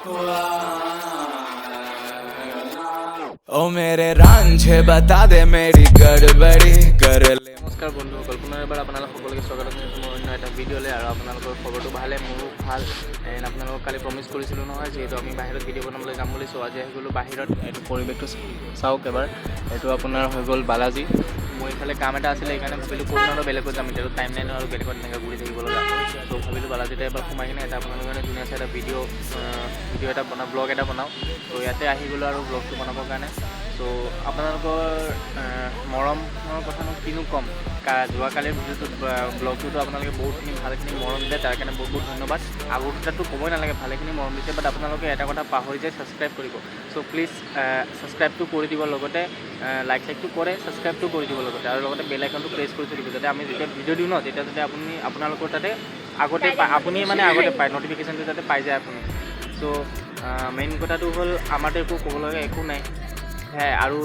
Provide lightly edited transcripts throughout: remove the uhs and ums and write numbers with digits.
ओ मेरे रांझे बता दे मेरी गड़बड़ी कर ले। নমস্কাৰ বন্ধুসকল, পুনৰ এবাৰ আপোনালোক সকলোকে স্বাগতম জনাইছোঁ মোৰ অন্য এটা ভিডিঅ'লৈ। আৰু আপোনালোকৰ খবৰটো ভালে, মোৰো ভাল। এণ্ড আপোনালোকক কালি প্ৰমিছ কৰিছিলোঁ নহয়, যিহেতু আমি বাহিৰত ভিডিঅ' বনাবলৈ যাম বুলি। আহি আহি গ'লোঁ বাহিৰত। এইটো পৰিৱেশটো চাওক এবাৰ। এইটো আপোনাৰ হৈ গ'ল বালাজী। মোৰ এইফালে কাম এটা আছিলে, সেইকাৰণে ভাবিলোঁ কোনো ধৰণৰ বেলেগত যাম। এতিয়াতো টাইম নাই নহয় আৰু বেলেগত এনেকৈ ঘূৰি থাকিব লগা। ত' ভাবিলোঁ বালাজীতে এবাৰ সোমাই কিনে এটা আপোনালোকৰ কাৰণে ধুনীয়া চাই এটা ভিডিঅ' এটা বনাওঁ, ব্লগ এটা বনাওঁ। ত' ইয়াতে আহি গ'লোঁ আৰু ব্লগটো বনাবৰ কাৰণে। ত' আপোনালোকৰ মৰমৰ কথানো কিনো ক'ম। যোৱাকালিৰ ভিডিঅ'টোত ব্লগটোতো আপোনালোকে বহুতখিনি ভালখিনি মৰম দিলে, তাৰ কাৰণে বহুত বহুত ধন্যবাদ। আগৰ দুটাতো ক'বই নালাগে, ভালেখিনি মৰম দিছে। বাট আপোনালোকে এটা কথা পাহৰি যায়, ছাবস্ক্ৰাইব কৰিব। চ' প্লিজ ছাবস্ক্ৰাইবটো কৰি দিব, লগতে লাইক চাইকটো কৰে, ছাবস্ক্ৰাইবটো কৰি দিব লগতে, আৰু লগতে বেল আইকনটো প্ৰেছ কৰি থৈ দিব, যাতে আমি যেতিয়া ভিডিঅ' দিওঁ ন, তেতিয়া যাতে আপোনালোকৰ তাতে আগতে আপুনি আগতে পায়, নটিফিকেশ্যনটো যাতে পাই যায় আপুনি। চ' মেইন কথাটো হ'ল আমাৰতো একো ক'ব লগা একো নাই। আৰু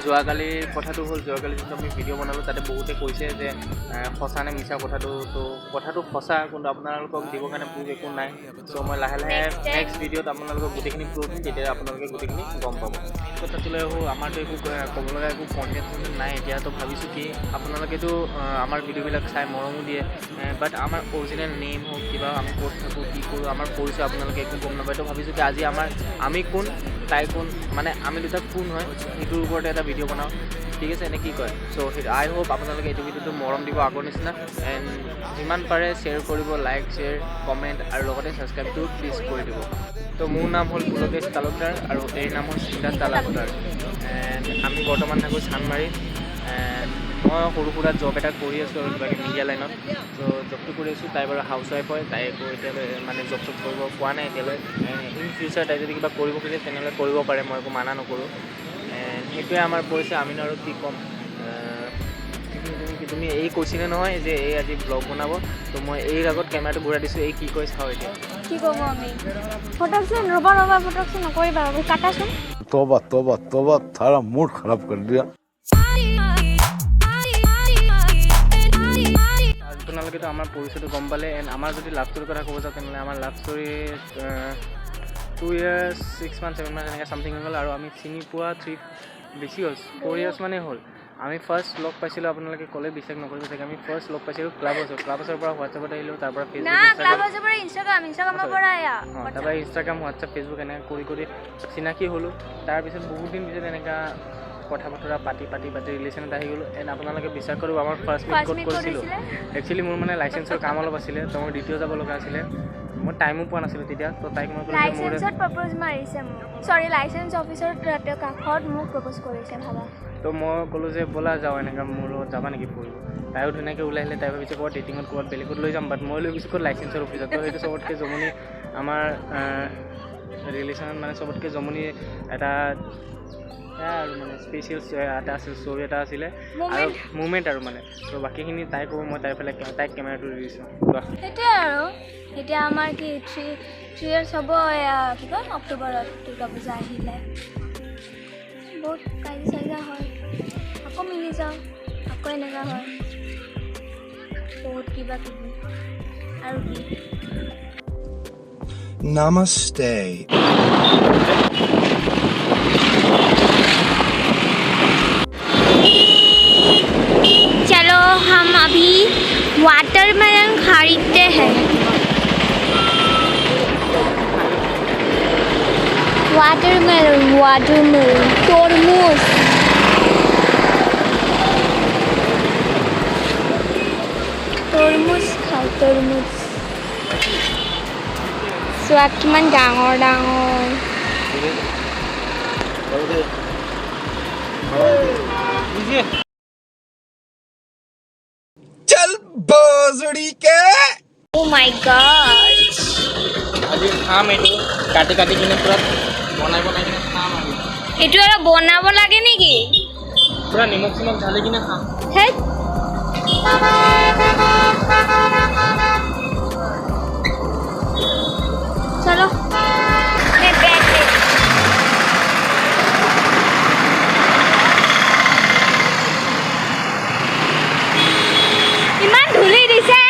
যোৱাকালিৰ কথাটো হ'ল, যোৱাকালি যোনটো আমি ভিডিঅ' বনালোঁ তাতে বহুতে কৈছে যে সঁচা নে মিছা কথাটো। ত' কথাটো সঁচা, কিন্তু আপোনালোকক দিবৰ কাৰণে প্ৰুফ একো নাই। চ' মই লাহে লাহে নেক্সট ভিডিঅ'ত আপোনালোকক গোটেইখিনি প্ৰুফ দিম, তেতিয়া আপোনালোকে গোটেইখিনি গম পাব। কথাটোলৈ আহোঁ, আমাৰতো একো ক'ব লগা একো কণ্টেণ্ট নাই। এতিয়াতো ভাবিছোঁ কি, আপোনালোকেতো আমাৰ ভিডিঅ'বিলাক চাই মৰমো দিয়ে, বাট আমাৰ অৰিজিনেল নেম হওক, কিবা আমি ক'ত থাকোঁ, কি কৰোঁ, আমাৰ পৰিচয় আপোনালোকে একো গম নাপায়। তো ভাবিছোঁ কি আজি আমি কোন, তাই কোন, মানে আমি দুটা কোন হয়, সেইটোৰ ওপৰতে এটা ভিডিঅ' বনাওঁ। ঠিক আছে, এনে কি কয়? চ' আই হোপ আপোনালোকে এইটো ভিডিঅ'টো মৰম দিব আগৰ নিচিনা। এণ্ড যিমান পাৰে শ্বেয়াৰ কৰিব, লাইক শ্বেয়াৰ কমেণ্ট, আৰু লগতে ছাবস্ক্ৰাইবটো প্লিজ কৰি দিব। তো মোৰ নাম হ'ল পুলকেশ তালুকদাৰ, আৰু এইৰ নাম হ'ল সিদ্ধাৰ্থ তালুকদাৰ। এণ্ড আমি বৰ্তমান থাকোঁ চানমাৰীত। এণ্ড মই সৰু সুৰা জব এটা কৰি আছোঁ আৰু কিবাকিবি মিডিয়া লাইনত। ত' জবটো কৰি আছোঁ। তাই বাৰু হাউচ ৱাইফ হয়, তাই একো এতিয়ালৈ মানে জব কৰিব পোৱা নাই এতিয়ালৈ। ইন ফিউচাৰ তাই যদি কিবা কৰিব খোজে তেনেহ'লে কৰিব পাৰে, মই একো মানা নকৰোঁ। সেইটোৱে আমাৰ পৰিচয়। আমিনো আৰু কি ক'ম। তুমি এই কৈছিলে নহয় যে এই আজি ব্লগ বনাব, তো মই এই আগত কেমেৰাটো ঘূৰাই দিছোঁ। এই কি কৈ চাওঁ এতিয়া। কি ক'ব আমি? ফটকচোন ৰ'বা, ফটকচোন নকৰিবা, কাটাচোন। तौबा तौबा तौबा, थारा मूड खराब कर दिया। আপোনালোকেতো আমাৰ পৰিচয়টো গম পালে। এণ্ড আমাৰ যদি লাভ ষ্টৰীৰ কথা ক'ব যাওঁ, তেনেহ'লে আমাৰ love story 2 years 6 months 7 months এনেকৈ চামথিং হৈ গ'ল। আৰু আমি চিনি পোৱা বেছি হ'ল, 4 years মানে হ'ল। আমি ফাৰ্ষ্ট লগ পাইছিলোঁ, আপোনালোকে ক'লে বিশ্বাস নকৰিব চাগে, আমি ফাৰ্ষ্ট লগ পাইছিলোঁ ক্লাবহাউছৰ পৰা হোৱাটছএপত আহিলোঁ, তাৰ পৰা ফেচবুক, তাৰপৰা ইনষ্টাগ্ৰাম, হোৱাটছএপ, ফেচবুক এনেকৈ কৰি চিনাকি হ'লোঁ। তাৰপিছত বহুত দিন পিছত এনেকুৱা কথা বতৰা পাতি ৰিলেশ্যনত আহি গ'লোঁ। এণ্ড আপোনালোকে বিশ্বাস কৰিব, আমাৰ ফাৰ্ষ্ট মিট ক'ত কৰিছিলোঁ। একচুৱেলি মোৰ মানে লাইচেঞ্চৰ কাম অলপ আছিলে, তো মোৰ দ্বিতীয় যাব লগা আছিলে। মই টাইমো পোৱা নাছিলোঁ তেতিয়া। তো তাইক মই ক'লোঁ যে মোৰ লাইচেঞ্চ অফিচৰ কাষত মোক প্ৰপ'জ কৰিছে, ভাবা। তো মই ক'লোঁ যে ব'লা যাওঁ, এনেকৈ মোৰ লগত যাবা নেকি ফুৰিব। তাইও ধুনীয়াকৈ ওলাই আহিলে। তাই ভাবিছে ক'ৰবাত ডেটিঙত, ক'ৰবাত বেলেগত লৈ যাম, বাট মই লৈ গৈছোঁ ক'ত, লাইচেঞ্চৰ অফিচত। তো সেইটো চবতকৈ জমনি আমাৰ ৰিলেশ্যনত, মানে চবতকৈ জমনি এটা আৰু মানে স্পেচিয়েল এটা আছিল, ষ্টৰি এটা আছিলে আৰু মুভমেণ্ট আৰু মানে। তো বাকীখিনি তাই ক'ব, মই তাইক কেমেৰাটো দি দিছোঁ। সেইটোৱে আৰু এতিয়া আমাৰ কি 3 years হ'ব, কি কয় অক্টোবৰত দুৰ্গা পূজা আহিলে। বহুত কাজিয়া হয়, আকৌ মিলি যাওঁ, আকৌ এনেকুৱা হয়, বহুত কিবা কিবি। আৰু কি Namaste. चलो हम अभी वाटरमेलन खरीदते हैं। वाटरमेलन तरमुज। খাওঁ तरमुज। চোৱা কিমান ডাঙৰ ডাঙৰ। चल बोजड़ी के। Oh my God! আজি খাম এইটো, কাটি কিনে পূৰা বনাই কিনে খাম। আৰু এইটো আৰু বনাব লাগে নেকি? পূৰা নিমখ ঢালি কিনে খাম। হেই চলো। ইমান ধূলি দিছে,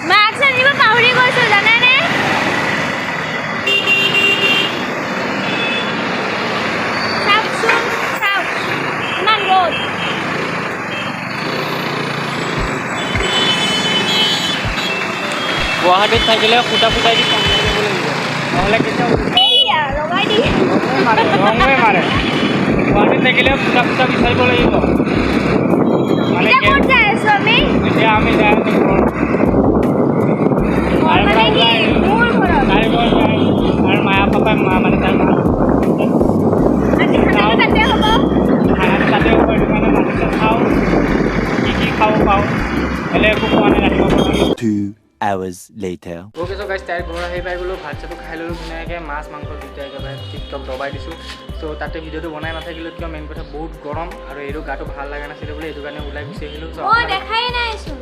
মাস্ক আনিব পাহৰি গুৱাহাটীত থাকিলে ফুটা ফুটাই দি কাম কৰিব লাগিব নহ'লে কেতিয়াও এইয়া লগাই দি ৰঙে মাৰে গুৱাহাটীত থাকিলে ফুটা ফুটা বিচাৰিব লাগিব মানে এতিয়া ক'ত যাই আছো আমি এতিয়া আমি যাই আছোঁ মানে কি মোৰ ঘৰত আৰু মায়া পাপাই মানে তাৰ মা আজি খানাটো তাতে হ'ব খানাটো তাতে হ'ব এইটো কাৰণে মাতিছে খাওঁ কি খাব পাওঁ হ'লে একো খোৱা নাই ৰাতিপুৱা পৰা 2 hours later. ওকে চ' গাইছ তাইৰ ঘৰ আহি পাই গ'লোঁ ভাত চাটো খাই ল'লোঁ ধুনীয়াকৈ মাছ মাংস দুইটা একেবাৰে টিপটপ দবাই দিছোঁ চ' তাতে ভিডিঅ'টো বনাই নাথাকিলোঁ কিয় মেইন কথা বহুত গৰম আৰু এইটো গাটো ভাল লগা নাছিলে বোলে এইটো কাৰণে ওলাই গুচি আহিলোঁ মই দেখাই নাইচোন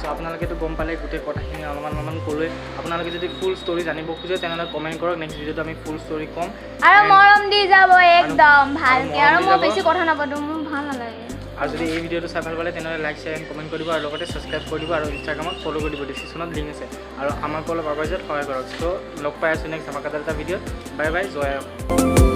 চ' আপোনালোকেতো গম পালে গোটেই কথাখিনি অলপমান ক'লোৱে আপোনালোকে যদি ফুল ষ্টৰি জানিব খোজে তেনেহ'লে কমেণ্ট কৰক নেক্সট ভিডিঅ'টো আমি ফুল ষ্টৰি ক'ম আৰু মৰম দি যাব একদম ভালকে আৰু মই বেছি কথা নাপাতো মোৰ ভাল নালাগে আৰু যদি এই ভিডিঅ'টো চাই ভাল পালে তেনেহ'লে লাইক শ্বেয়াৰ এণ্ড কমেণ্ট কৰিব আৰু লগতে ছাবস্ক্ৰাইব কৰি দিব আৰু ইনষ্টাগ্ৰামত ফ'ল' কৰি দিব ডিছক্ৰিপশ্যনত লিংক আছে আৰু আমাক অলপ আৱাজত সহায় কৰক চ' লগ পাই আছোঁ নেক্সট ধামাকাদাৰ এটা ভিডিঅ'ত বাই বাই জয়